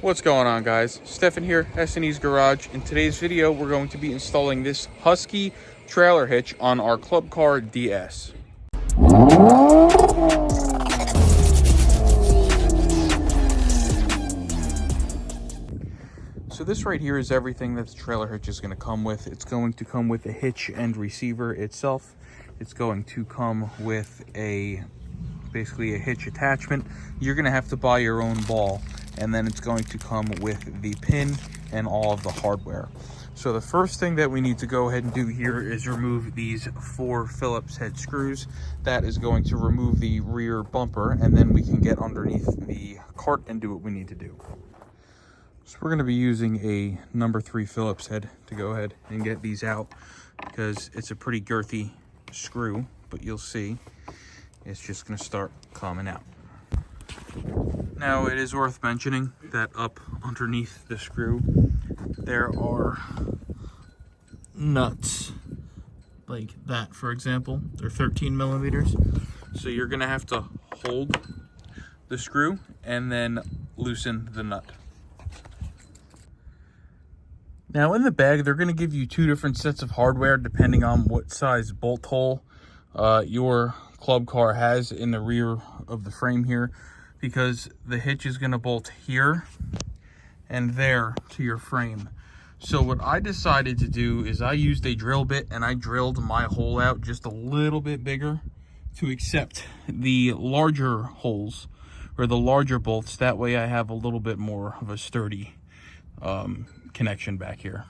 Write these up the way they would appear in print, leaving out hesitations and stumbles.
What's going on, guys? Stefan here, S&E's Garage. In today's video, we're going to be installing this Husky trailer hitch on our Club Car DS. So this right here is everything that the trailer hitch is going to come with. It's going to come with a hitch and receiver itself. It's going to come with basically a hitch attachment. You're going to have to buy your own ball, and then it's going to come with the pin and all of the hardware. So the first thing that we need to go ahead and do here is remove these 4 Phillips head screws. That is going to remove the rear bumper, and then we can get underneath the cart and do what we need to do. So we're going to be using a number 3 Phillips head to go ahead and get these out, because it's a pretty girthy screw, but you'll see it's just going to start coming out. Now, it is worth mentioning that up underneath the screw there are nuts like that. For example, they're 13 millimeters, so you're going to have to hold the screw and then loosen the nut. Now, in the bag, they're going to give you 2 different sets of hardware depending on what size bolt hole your Club Car has in the rear of the frame here, because the hitch is going to bolt here and there to your frame. So what I decided to do is I used a drill bit and I drilled my hole out just a little bit bigger to accept the larger holes or the larger bolts. That way I have a little bit more of a sturdy connection back here.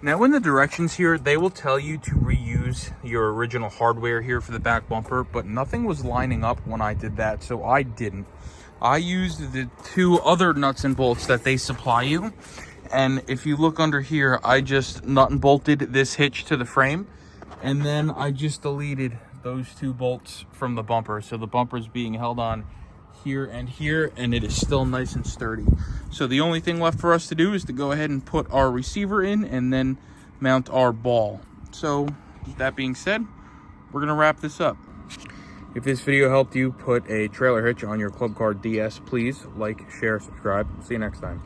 Now, in the directions here, they will tell you to reuse your original hardware here for the back bumper, but nothing was lining up when I did that, so I didn't. I used the 2 other nuts and bolts that they supply you, and if you look under here, I just nut and bolted this hitch to the frame, and then I just deleted those 2 bolts from the bumper, so the bumper is being held on here, and it is still nice and sturdy. So the only thing left for us to do is to go ahead and put our receiver in and then mount our ball. So that being said, we're gonna wrap this up. If this video helped you put a trailer hitch on your Club Car DS, please like, share, subscribe. See you next time.